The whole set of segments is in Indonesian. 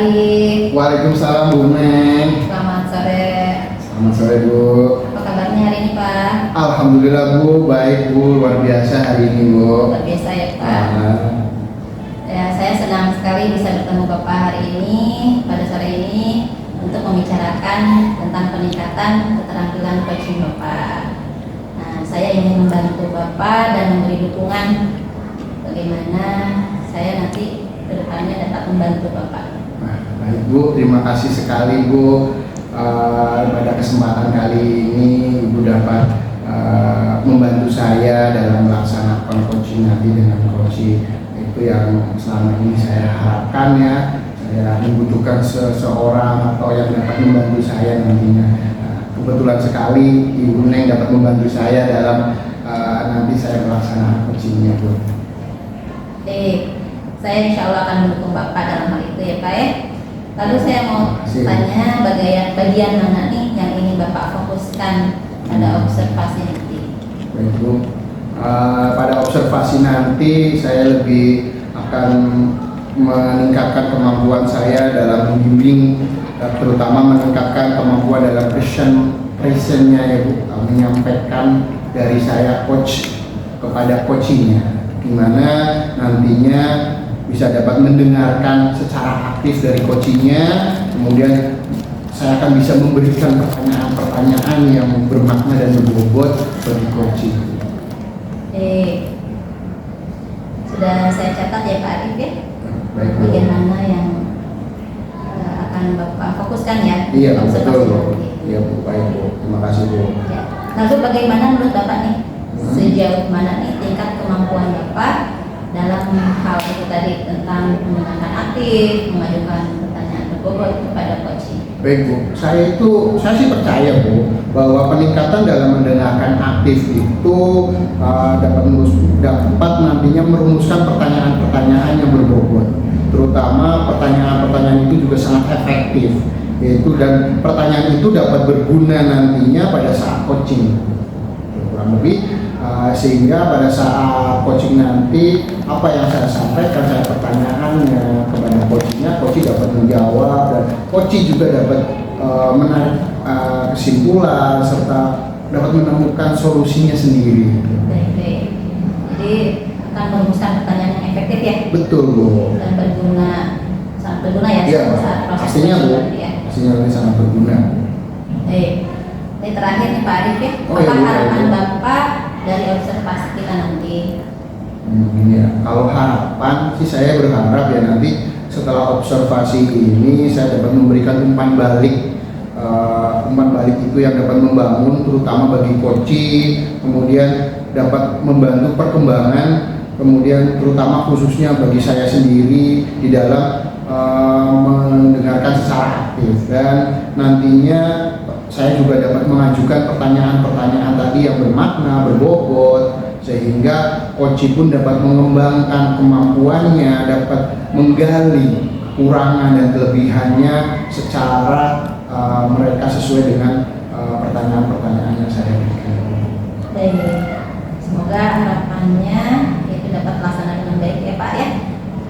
Arif. Waalaikumsalam Bu Neng. Selamat sore. Selamat sore Bu. Apa kabarnya hari ini Pak? Alhamdulillah Bu, baik Bu, luar biasa hari ini Bu. Luar biasa ya Pak. Ya, saya senang sekali bisa bertemu Bapak hari ini, pada sore ini, untuk membicarakan tentang peningkatan keterampilan coaching Bapak. Nah, saya ingin membantu Bapak dan memberi dukungan bagaimana saya nanti ke depannya dapat membantu Bapak. Nah, baik Bu, terima kasih sekali Bu. Pada kesempatan kali ini Ibu dapat membantu saya dalam melaksanakan coaching nanti dengan coaching itu yang selama ini saya harapkan ya. Saya membutuhkan seseorang atau yang dapat membantu saya nantinya. Kebetulan sekali Ibu Neng dapat membantu saya dalam nanti saya melaksanakan coachingnya Bu. Saya insya Allah akan mendukung Bapak dalam hal itu ya Pak ya. Lalu saya mau tanya bagian mana nih yang ingin Bapak fokuskan pada observasi nanti? Baik Bu, pada observasi nanti saya lebih akan meningkatkan kemampuan saya dalam membimbing, terutama meningkatkan kemampuan dalam presentnya ya Bu, menyampaikan dari saya coach kepada coachingnya, dimana nantinya bisa dapat mendengarkan secara aktif dari coachingnya, kemudian saya akan bisa memberikan pertanyaan-pertanyaan yang bermakna dan berbobot bagi coaching. Sudah saya catat ya Pak Arif ya. Baik Bu. Bagaimana yang akan Bapak fokuskan ya? Iya betul Bu. Nanti. Iya Bu, baik Bu. Terima kasih Bu. Ya. Lalu bagaimana menurut Bapak nih? Sejauh mana nih tingkat kemampuan Bapak dalam hal itu tadi tentang mendengarkan aktif, mengajukan pertanyaan berbobot kepada coaching? Baik Bu, saya sih percaya Bu bahwa peningkatan dalam mendengarkan aktif itu dapat nantinya merumuskan pertanyaan-pertanyaan yang berbobot, terutama pertanyaan-pertanyaan itu juga sangat efektif, yaitu dan pertanyaan itu dapat berguna nantinya pada saat coaching, kurang lebih. Sehingga pada saat coaching nanti apa yang saya sampaikan, saya pertanyaannya kepada coachingnya, coaching dapat menjawab dan coaching juga dapat menarik kesimpulan serta dapat menemukan solusinya sendiri. Baik. Jadi akan merumuskan pertanyaan yang efektif ya? Betul Bu. Dan berguna, sangat berguna ya? Iya, saat proses pastinya Bu. ya? Pastinya ini sangat berguna. Ini terakhir nih Pak Arif ya, Oh, apa iya, harapan iya. Bapak dari observasi kita nanti? Ya. Kalau harapan sih saya berharap ya nanti setelah observasi ini saya dapat memberikan umpan balik itu yang dapat membangun terutama bagi coaching, kemudian dapat membantu perkembangan, kemudian terutama khususnya bagi saya sendiri di dalam mendengarkan secara aktif, dan nantinya saya juga dapat mengajukan pertanyaan-pertanyaan tadi yang bermakna, berbobot, sehingga coach pun dapat mengembangkan kemampuannya, dapat menggali kekurangan dan kelebihannya secara mereka sesuai dengan pertanyaan-pertanyaan yang saya berikan. Baik, semoga harapannya itu dapat terlaksana dengan baik ya Pak ya.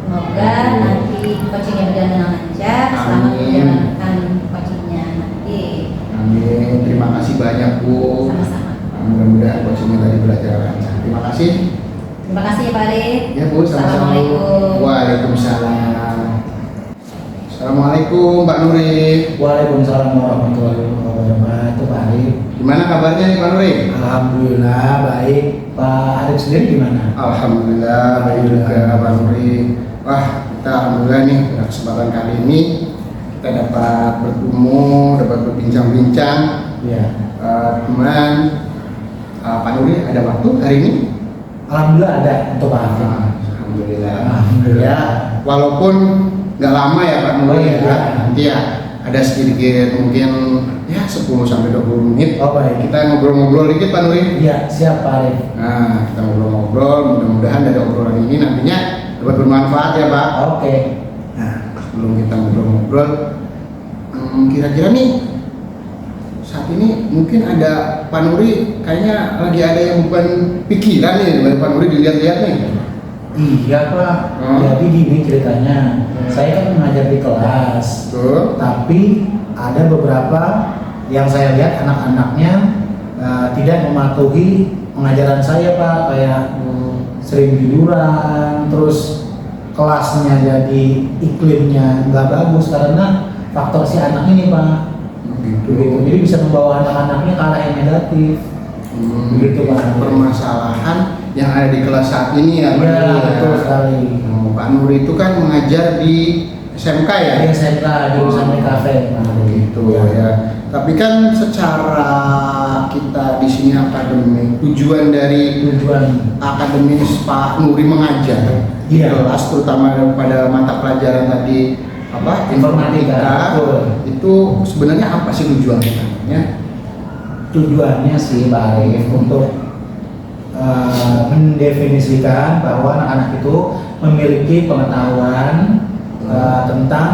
Semoga nanti coachingnya berjalan dengan lancar selama menjalankan coachingnya nanti. Amin, terima kasih banyak Bu. Sama-sama. Mudah-mudahan coachingnya tadi belajar lancar. Terima kasih. Terima kasih ya Pak Arif. Ya Bu, sama-sama. Assalamualaikum. Waalaikumsalam. Assalamualaikum Pak Nuri. Waalaikumsalam warahmatullahi wabarakatuh Pak Arif. Gimana kabarnya nih Pak Nuri? Alhamdulillah baik. Pak Arif sendiri gimana? Alhamdulillah baik juga Pak Nuri. Wah, kita alhamdulillah nih pada kesempatan kali ini kita dapat bertemu, dapat berbincang-bincang. Ya. Cuman Pak Nuri ada waktu hari ini? Alhamdulillah ada untuk Pak Arif. Alhamdulillah. Alhamdulillah. Ya, walaupun nggak lama ya Pak Nuri Oh, iya. ya. Nanti ya ada sedikit mungkin ya 10-20 menit. Oh baik. Kita ngobrol-ngobrol dikit Pak Nuri. Iya siap Pak Arif. Nah, kita ngobrol-ngobrol, mudah-mudahan dari obrolan ini nantinya dapat bermanfaat ya Pak. Oke. Nah, sebelum kita ngobrol-ngobrol, kira-kira nih saat ini mungkin ada Pak Nuri kayaknya lagi ada yang bukan pikiran nih dari Pak Nuri dilihat-lihat nih. Iya Pak, jadi gini ceritanya. Saya kan mengajar di kelas, Betul. tapi ada beberapa yang saya lihat anak-anaknya tidak mematuhi pengajaran saya Pak, kayak sering tiduran, terus kelasnya jadi iklimnya nggak bagus karena faktor si anak ini Pak. Begitu. Jadi bisa membawa anak-anaknya ke arah yang negatif. Begitu Pak. Permasalahan yang ada di kelas saat ini ya, Pak Iya, Nuri, betul sekali. Pak Nuri itu kan mengajar di SMK ya? Di SMK jurusan kafe Gitu ya. Tapi kan secara kita di sini akademik, tujuan dari akademis Pak Nuri mengajar di Iya. kelas, terutama pada mata pelajaran tadi apa Informatika, betul. itu sebenarnya apa sih tujuan utamanya? Tujuannya sih Pak Arif untuk mendefinisikan bahwa anak-anak itu memiliki pengetahuan tentang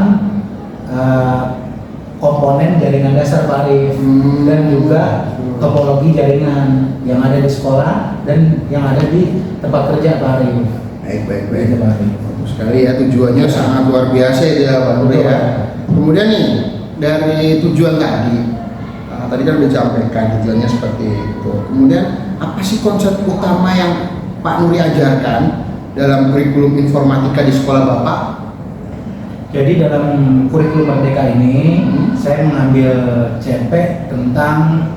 komponen jaringan dasar Pak Arif dan juga topologi jaringan yang ada di sekolah dan yang ada di tempat kerja Pak Arif. Baik. Gitu, Pak Arif. Bagus sekali ya, tujuannya sangat luar biasa ya Pak Nuri ya. Kemudian nih dari tujuan tadi kan udah disampaikan tujuannya seperti itu. Kemudian apa sih konsep utama yang Pak Nuri ajarkan dalam kurikulum informatika di sekolah Bapak? Jadi dalam kurikulum Merdeka ini saya mengambil CP tentang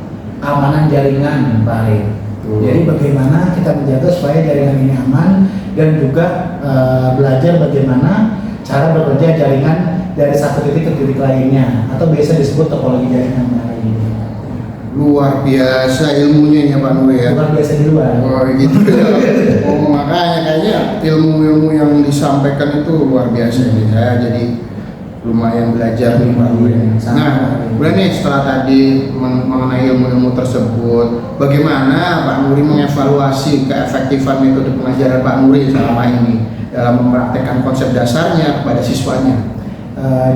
keamanan jaringan Pak Arif. Jadi bagaimana kita menjaga supaya jaringan ini aman dan juga belajar bagaimana cara bekerja jaringan dari satu titik ke titik lainnya atau biasa disebut topologi jaringan Pak Arif. Luar biasa ilmunya ya Pak Nuri ya. Luar biasa di luar. Oh gitu ya. Oh makanya kayaknya ilmu-ilmu yang disampaikan itu luar biasa ini. Saya jadi lumayan belajar nih Pak Nuri. Nah, kemudian nih setelah tadi mengenai ilmu-ilmu tersebut, bagaimana Pak Nuri mengevaluasi keefektifan metode pengajaran Pak Nuri selama ini dalam mempraktekkan konsep dasarnya kepada siswanya?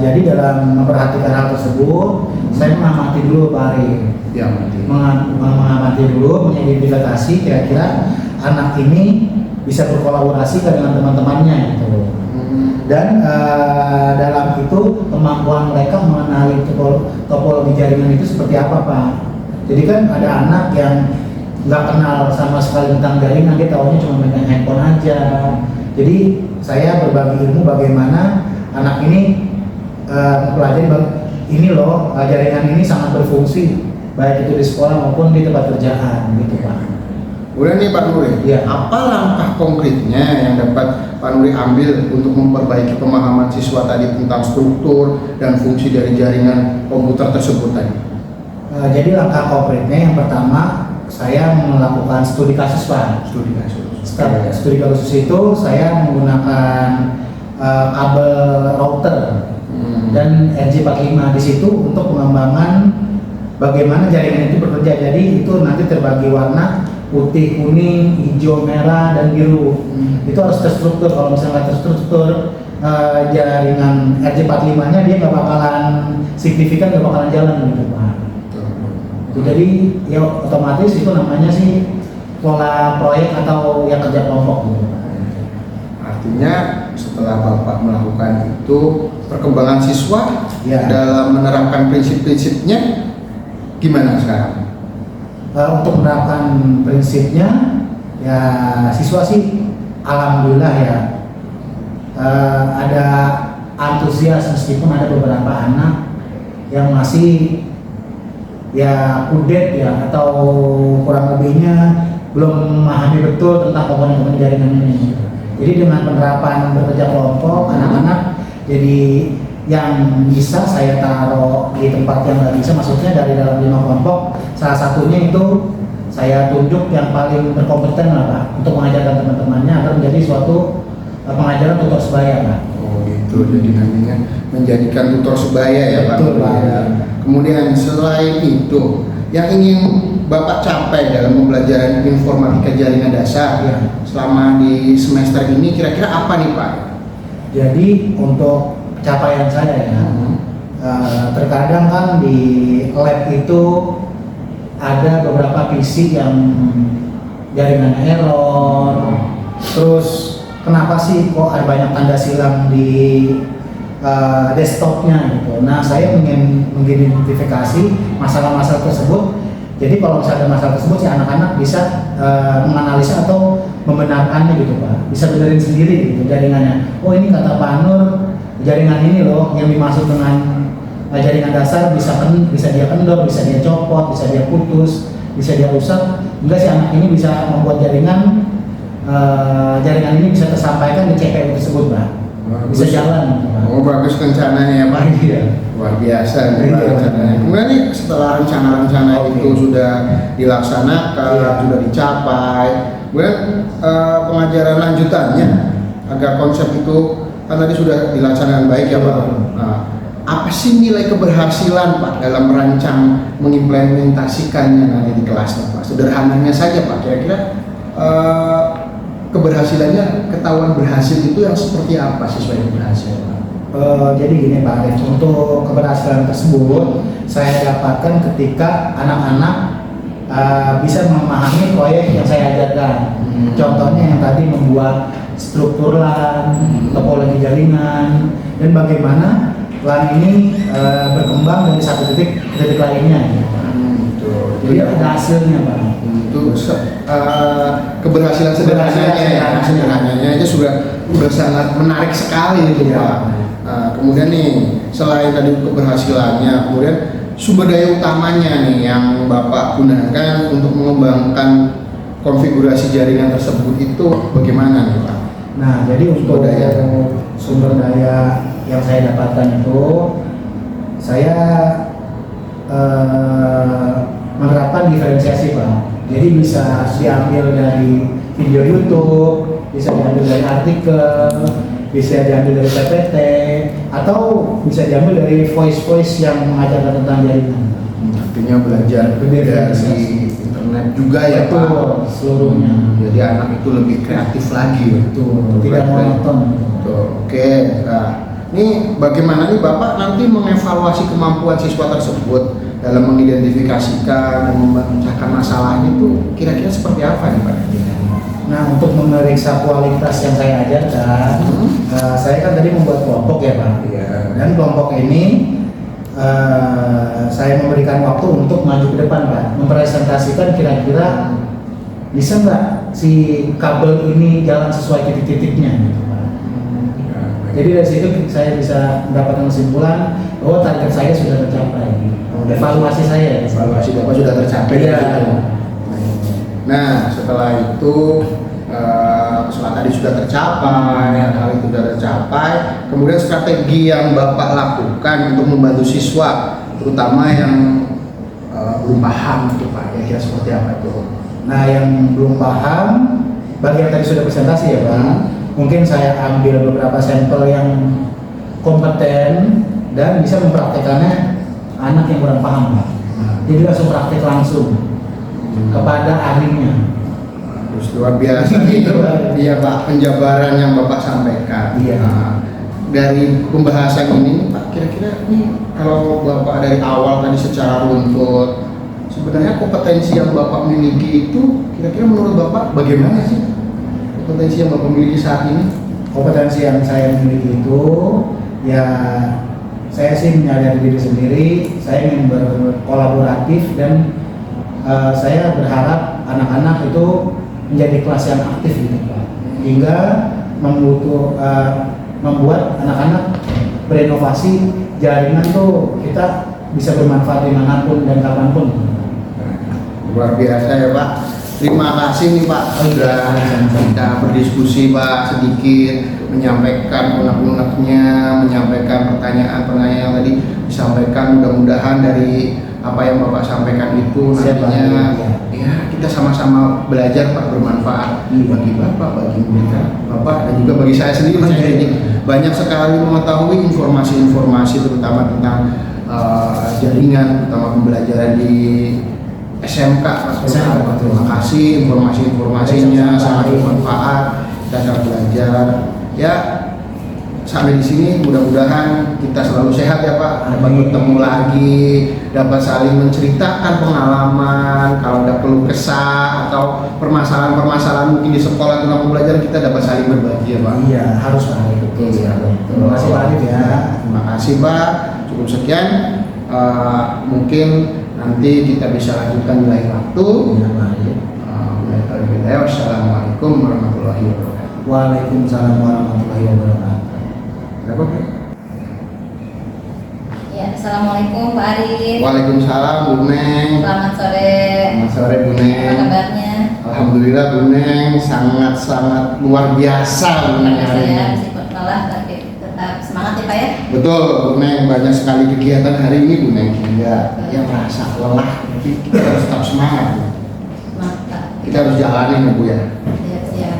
Jadi dalam memperhatikan hal tersebut, saya mengamati dulu Pak Arif. Ya, mengamati dulu, mengidentifikasi kira-kira anak ini bisa berkolaborasi dengan teman-temannya gitu. Dan dalam itu kemampuan mereka mengenali topologi jaringan itu seperti apa Pak. Jadi kan ada anak yang nggak kenal sama sekali tentang jaringan, dia tahunya cuma megang handphone aja. Jadi saya berbagi ilmu bagaimana anak ini mempelajari ini loh, jaringan ini sangat berfungsi baik itu di sekolah maupun di tempat kerjaan gitu Pak. Udah nih Pak Nuri, Ya. apa langkah konkretnya yang dapat Pak Nuri ambil untuk memperbaiki pemahaman siswa tadi tentang struktur dan fungsi dari jaringan komputer tersebut tadi? Jadi langkah konkretnya yang pertama saya melakukan studi kasus Pak. Studi kasus. Studi kasus itu saya menggunakan kabel router dan RJ45 di situ untuk pengembangan bagaimana jaringan itu bekerja. Jadi itu nanti terbagi warna putih, kuning, hijau, merah, dan biru. Itu harus terstruktur. Kalau misalnya nggak terstruktur jaringan RJ45-nya dia nggak bakalan signifikan, nggak bakalan jalan gitu Pak. Jadi ya otomatis itu namanya sih pola proyek atau yang kerja kelompok gitu. Artinya setelah Bapak melakukan itu, perkembangan siswa dalam menerapkan prinsip-prinsipnya gimana sekarang? Untuk menerapkan prinsipnya ya siswa sih alhamdulillah ya ada antusias, meskipun ada beberapa anak yang masih ya kudet ya atau kurang lebihnya belum memahami betul tentang komponen-komponen jaringan ini. Jadi dengan penerapan bekerja kelompok, anak-anak jadi yang bisa saya taruh di tempat yang nggak bisa, maksudnya dari dalam 5 kelompok, salah satunya itu saya tunjuk yang paling berkompeten lah Pak, untuk mengajarkan teman-temannya agar menjadi suatu pengajaran tutor sebaya Pak. Oh gitu, jadi nantinya menjadikan tutor sebaya ya Pak. Betul, Pak. Kemudian selain itu, yang ingin Bapak capai dalam pembelajaran informatika jaringan dasar selama di semester ini kira-kira apa nih Pak? Jadi untuk capaian saya ya, terkadang kan di lab itu ada beberapa PC yang jaringan error, terus kenapa sih kok ada banyak tanda silang di desktopnya gitu. Nah, saya ingin mengidentifikasi masalah-masalah tersebut. Jadi kalau misalnya ada masalah tersebut, si anak-anak bisa menganalisa atau membenarkannya gitu Pak. Bisa benerin sendiri gitu jaringannya. Oh, ini kata Pak Nur, jaringan ini loh yang dimaksud dengan jaringan dasar bisa dia kendor, bisa dia copot, bisa dia putus, bisa dia rusak. Enggak, si anak ini bisa membuat jaringan ini bisa tersampaikan di CPU tersebut Pak. Bisa jalan. Oh, bagus rencananya ya Pak. Iya. Luar biasa nih Pak rencananya. Kemudian nih setelah rencana-rencana itu sudah dilaksanakan, sudah dicapai, kemudian pengajaran lanjutannya agar konsep itu kan tadi sudah dilaksanakan baik ya Pak. Nah, apa sih nilai keberhasilan Pak dalam merancang mengimplementasikannya nanti di kelas Pak? Sederhananya saja Pak, kira-kira keberhasilannya, ketahuan berhasil itu yang seperti apa siswa yang berhasil? Jadi gini Pak Arif, untuk keberhasilan tersebut saya dapatkan ketika anak-anak bisa memahami proyek yang saya ajarkan. Contohnya yang tadi membuat struktur LAN, topologi jaringan, dan bagaimana LAN ini berkembang dari satu titik ke titik lainnya. Jadi ada hasilnya Pak. Itu keberhasilan sederhananya itu sudah sangat menarik sekali itu Pak. Kemudian nih selain tadi keberhasilannya, kemudian sumber daya utamanya nih yang Bapak gunakan untuk mengembangkan konfigurasi jaringan tersebut itu bagaimana nih Pak? Nah, jadi untuk sumber daya yang saya dapatkan itu saya menerapkan diferensiasi Pak. Jadi bisa diambil dari video YouTube, bisa diambil dari artikel, bisa diambil dari PPT, atau bisa diambil dari voice yang mengajarkan tentang jaringan. Artinya belajar dari internet juga ya Pak. Seluruhnya. Jadi anak itu lebih kreatif lagi. Betul. Tidak monoton. Betul. Oke. Nah, ini bagaimana nih Bapak nanti mengevaluasi kemampuan siswa tersebut dalam mengidentifikasikan dan memecahkan masalahnya itu kira-kira seperti apa nih Pak? Nah, untuk memeriksa kualitas yang saya ajarkan, saya kan tadi membuat kelompok ya Pak. Iya. Dan kelompok ini saya memberikan waktu untuk maju ke depan Pak, mempresentasikan kira-kira bisa nggak si kabel ini jalan sesuai titik-titiknya gitu Pak. Jadi dari situ saya bisa mendapatkan kesimpulan bahwa target saya sudah tercapai. Evaluasi saya. Evaluasi Bapak sudah tercapai. Iya. Nah, setelah itu setelah tadi sudah tercapai, hal itu sudah tercapai, kemudian strategi yang Bapak lakukan untuk membantu siswa, terutama yang belum paham itu Pak, ya kira seperti apa itu? Nah, yang belum paham, bagi yang tadi sudah presentasi ya Pak, mungkin saya ambil beberapa sampel yang kompeten dan bisa mempraktekannya anak yang kurang paham Pak. Jadi langsung praktek langsung kepada ahlinya. Terus luar biasa itu, iya Pak, penjabaran yang Bapak sampaikan. Iya. Nah, dari pembahasan ini Pak, kira-kira nih kalau Bapak dari awal tadi secara runtut, sebenarnya kompetensi yang Bapak miliki itu kira-kira menurut Bapak bagaimana sih kompetensi yang Bapak miliki saat ini? Kompetensi yang saya miliki itu ya, saya sih menyadari diri sendiri, saya ingin berkolaboratif dan saya berharap anak-anak itu menjadi kelas yang aktif gitu Pak, hingga membuat anak-anak berinovasi jaringan tuh kita bisa bermanfaat dimanapun dan kapanpun. Luar biasa ya Pak. Terima kasih nih Pak sudah kita berdiskusi Pak, sedikit menyampaikan unek-uneknya, menyampaikan pertanyaan-pertanyaan yang tadi disampaikan. Mudah-mudahan dari apa yang Bapak sampaikan itu nantinya ya kita sama-sama belajar Pak, bermanfaat bagi Bapak, bagi mereka Bapak, dan juga bagi saya sendiri. Saya jadi banyak sekali mengetahui informasi-informasi terutama tentang jaringan, terutama pembelajaran di SMK. Terima kasih informasinya sangat bermanfaat. Kita akan belajar ya sampai di sini mudah-mudahan kita selalu sehat ya Pak, dapat Amin. bertemu lagi, dapat saling menceritakan pengalaman, kalau ada keluh kesah atau permasalahan-permasalahan mungkin di sekolah tentang pembelajaran kita dapat saling berbagi ya Pak. Iya, harus Pak Arif. Betul sekali. Terima kasih Pak Arif ya. Terima kasih Pak. Cukup sekian. Mungkin nanti kita bisa lanjutkan di lain waktu. Iya, Pak Arif. Wassalamualaikum warahmatullahi wabarakatuh. Waalaikumsalam warahmatullahi wabarakatuh. Berapa Pak? Ya, assalamualaikum Pak Arif. Waalaikumsalam Bu Neng. Selamat sore. Selamat sore Bu Apa Neng. kabarnya? Alhamdulillah Bu Neng sangat-sangat luar biasa Bu Neng hari ini. Saya meskipun kalah tapi tetap semangat ya Pak ya. Betul Bu Neng, banyak sekali kegiatan hari ini Bu Neng sehingga yang merasa lelah tapi kita harus tetap semangat Bu. Semangat Pak. Kita harus jalanin ya Bu ya. Siap.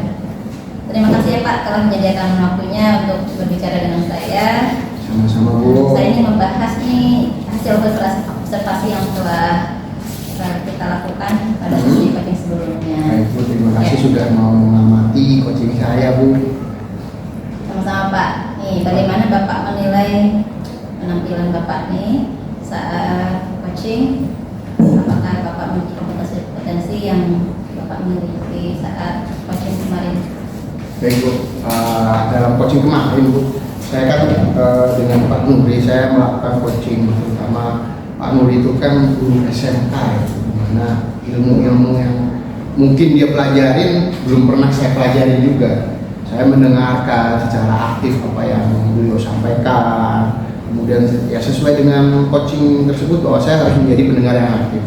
Terima kasih ya Pak telah menyediakan waktunya untuk berbicara dengan saya. Sama-sama Bu. Saya ini membahas nih hasil observasi yang telah kita lakukan pada sesi coaching sebelumnya. Baik Bu, terima kasih Ya. sudah mau mengamati coaching saya Bu. Sama-sama Pak. Nih, bagaimana Bapak menilai penampilan Bapak nih saat coaching? Apakah Bapak memiliki kompetensi yang Bapak miliki saat coaching kemarin? Baik Bu, dalam coaching kemarin Bu, saya kan dengan Pak Nuri saya melakukan coaching, terutama Pak Nuri itu kan guru SMK ya, di mana ilmu-ilmu yang mungkin dia pelajarin belum pernah saya pelajari juga. Saya mendengarkan secara aktif apa yang beliau sampaikan, kemudian ya sesuai dengan coaching tersebut bahwa saya harus menjadi pendengar yang aktif.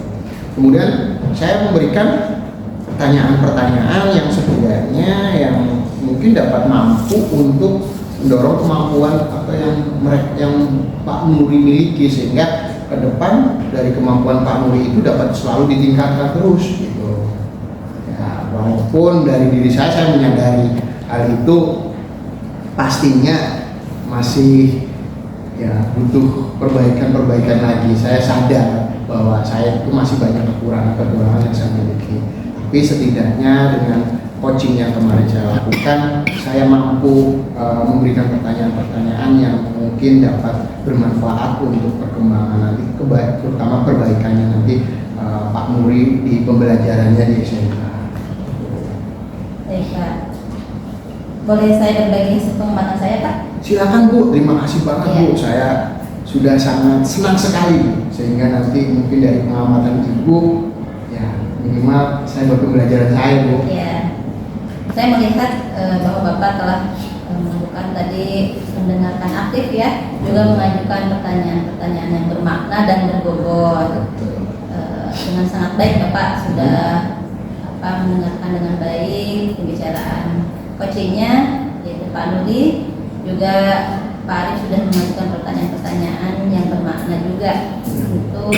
Kemudian saya memberikan pertanyaan-pertanyaan yang setidaknya yang mungkin dapat mampu untuk mendorong kemampuan apa yang Pak Nuri miliki, sehingga ke depan dari kemampuan Pak Nuri itu dapat selalu ditingkatkan terus gitu. Ya, walaupun dari diri saya menyadari hal itu pastinya masih ya butuh perbaikan lagi. Saya sadar bahwa saya itu masih banyak kekurangan yang saya miliki. Tapi setidaknya dengan coaching yang kemarin saya lakukan, saya mampu memberikan pertanyaan-pertanyaan yang mungkin dapat bermanfaat untuk perkembangan nanti, terutama perbaikannya nanti Pak Nuri di pembelajarannya di SMK. Baik Pak. Boleh saya berbagi hasil pengamatan saya Pak? Silakan Bu, terima kasih banget Iya. Bu. Saya sudah sangat senang sekali Bu. Sehingga nanti mungkin dari pengamatan Ibu, ya minimal saya pembelajaran saya Bu. Ya. Saya melihat bahwa Bapak telah melakukan tadi mendengarkan aktif ya, juga mengajukan pertanyaan-pertanyaan yang bermakna dan berbobot. Dengan sangat baik Bapak sudah mendengarkan dengan baik pembicaraan coachingnya, yaitu Pak Nuri, juga Pak Arif sudah mengajukan pertanyaan-pertanyaan yang bermakna juga untuk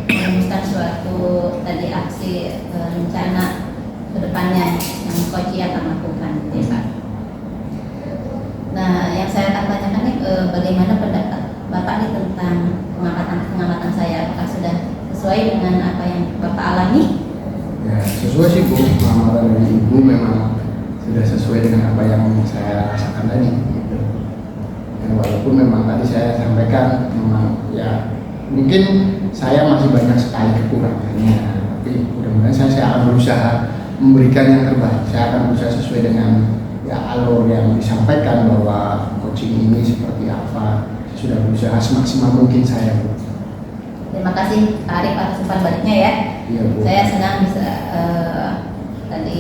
merumuskan suatu tadi aksi rencana kedepannya yang coaching akan lakukan, ya Pak. Nah, yang saya akan tanyakan nih, bagaimana pendapat Bapak nih tentang pengamatan saya, apakah sudah sesuai dengan apa yang Bapak alami? Ya, sesuai sih Bu, pengamatan dari Ibu memang sudah sesuai dengan apa yang saya rasakan tadi gitu. Ya, walaupun memang tadi saya sampaikan memang ya mungkin saya masih banyak sekali kekurangannya, tapi mudah-mudahan saya akan berusaha memberikan yang terbaik. Saya akan berusaha sesuai dengan ya alur yang disampaikan bahwa coaching ini seperti apa. Saya sudah berusaha semaksimal mungkin saya Bu. Terima kasih Pak Arif atas umpan baliknya ya. Iya Bu. Saya senang bisa tadi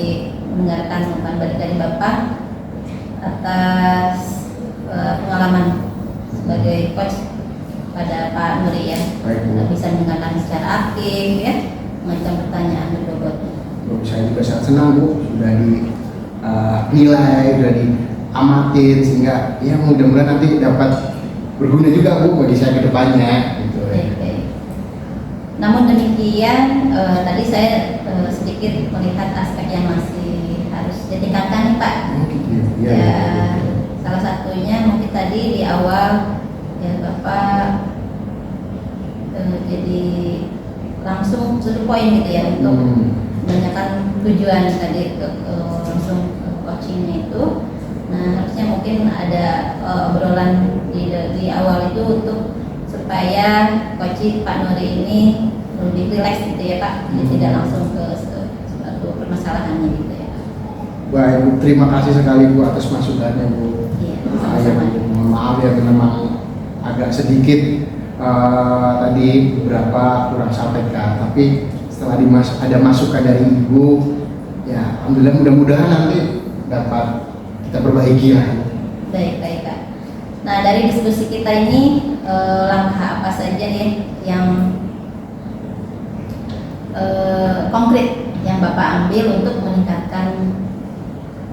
mendengarkan umpan balik dari Bapak atas pengalaman sebagai coach pada Pak Nuri ya. Baik Bu. Bisa mendengarkan secara aktif ya, mengajukan pertanyaan berbobot. Saya juga sangat senang Bu, sudah dinilai, sudah diamatin, sehingga ya mudah-mudahan nanti dapat berguna juga Bu bagi saya ke depannya gitu. Baik. Namun demikian tadi saya sedikit melihat aspek yang masih harus ditingkatkan nih Pak. Ya, Ya, salah satunya mungkin tadi di awal ya Bapak jadi langsung satu poin gitu ya untuk menanyakan tujuan tadi ke langsung coachingnya itu Nah, harusnya mungkin ada obrolan di awal itu untuk supaya coach Pak Nuri ini lebih rileks gitu ya Pak, jadi tidak langsung ke suatu permasalahannya gitu ya Pak. Baik Bu, terima kasih sekali Bu atas masukannya Bu. Iya, Ya, sama-sama. Bu. Mohon maaf ya memang agak sedikit tadi beberapa kurang sampaikan, tapi setelah ada masukan dari Ibu, ya alhamdulillah mudah-mudahan nanti dapat kita perbaiki lah. Baik, baik Kak. Nah, dari diskusi kita ini langkah apa saja nih yang konkret yang Bapak ambil untuk meningkatkan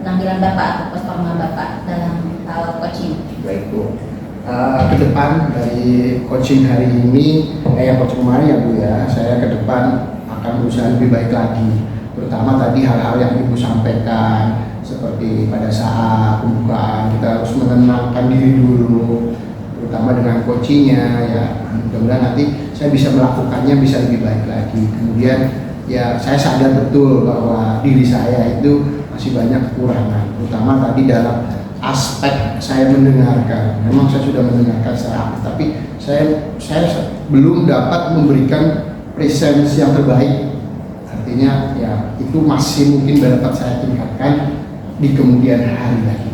penampilan Bapak atau performa Bapak dalam hal coaching? Baik Bu, ke depan dari coaching hari ini, yang coaching kemarin ya Bu ya, saya ke depan akan berusaha lebih baik lagi. Terutama tadi hal-hal yang Ibu sampaikan, seperti pada saat pembukaan kita harus menenangkan diri dulu, terutama dengan coachingnya ya. Mudah-mudahan nanti saya bisa melakukannya bisa lebih baik lagi. Kemudian ya saya sadar betul bahwa diri saya itu masih banyak kekurangan, terutama tadi dalam aspek saya mendengarkan. Memang saya sudah mendengarkan secara aktif, tapi saya belum dapat memberikan presence yang terbaik. Artinya ya itu masih mungkin dapat saya tingkatkan di kemudian hari lagi.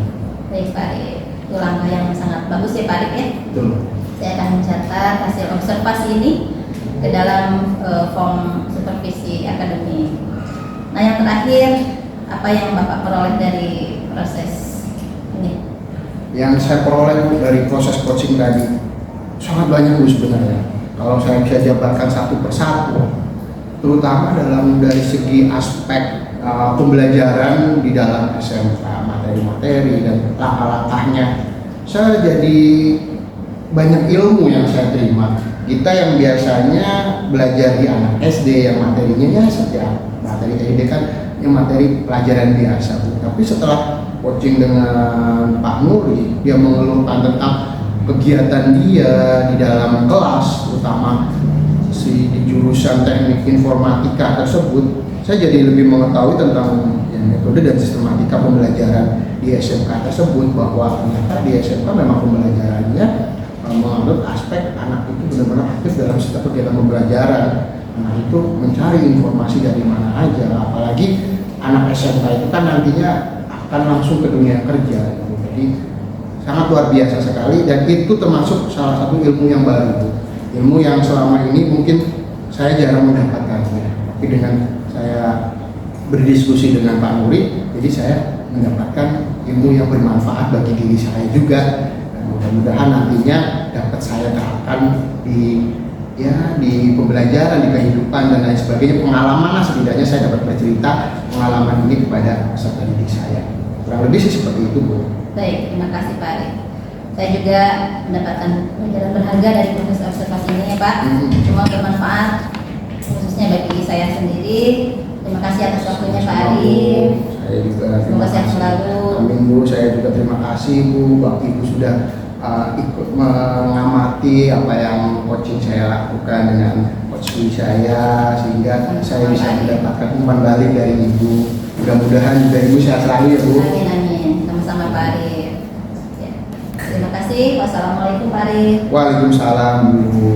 Baik Pak Arif, itu langkah yang sangat bagus ya Pak Arif ya. Betul. Saya akan mencatat hasil observasi ini ke dalam form supervisi akademi. Nah, yang terakhir, apa yang Bapak peroleh dari proses ini? Yang saya peroleh Bu, dari proses coaching tadi sangat banyak Bu sebenarnya. Kalau saya bisa jabarkan satu persatu, terutama dari segi aspek pembelajaran di dalam SMK, materi-materi dan langkah-langkahnya, saya jadi banyak ilmu yang saya terima. Kita yang biasanya belajar di anak SD yang materinya ya saja materi SD kan yang materi pelajaran biasa Bu. Tapi setelah coaching dengan Pak Nuri, dia mengeluhkan tentang kegiatan dia di dalam kelas, terutama di jurusan teknik informatika tersebut, saya jadi lebih mengetahui tentang metode dan sistematika pembelajaran di SMK tersebut, bahwa ternyata di SMK memang pembelajarannya menganut aspek anak itu benar-benar aktif dalam setiap kegiatan pembelajaran. Anak itu mencari informasi dari mana aja, apalagi anak SMK itu kan nantinya akan langsung ke dunia kerja. Jadi sangat luar biasa sekali, dan itu termasuk salah satu ilmu yang baru, ilmu yang selama ini mungkin saya jarang mendapatkannya. Tapi dengan saya berdiskusi dengan Pak Nuri, jadi saya mendapatkan ilmu yang bermanfaat bagi diri saya juga, dan mudah-mudahan nantinya dapat saya terapkan di pembelajaran, di kehidupan dan lain sebagainya. Pengalaman lah, setidaknya saya dapat bercerita pengalaman ini kepada peserta didik saya. Kurang lebih sih seperti itu Bu. Baik, terima kasih Pak Arif. Saya juga mendapatkan pelajaran berharga dari proses observasi ini ya Pak. Semua bermanfaat, khususnya bagi saya sendiri. Terima kasih atas waktunya Pak Arif. Saya juga Semoga sehat selalu. Amin Bu. Saya juga terima kasih Bu, Bapak Ibu sudah ikut mengamati apa yang coaching saya lakukan dengan coach saya, sehingga saya bisa mendapatkan umpan balik dari Ibu. Mudah-mudahan juga Ibu sehat selalu ya Bu. Amin, amin. Sama-sama Pak Arif. Ya. Terima kasih. Wassalamualaikum Pak Arif. Waalaikumsalam Bu.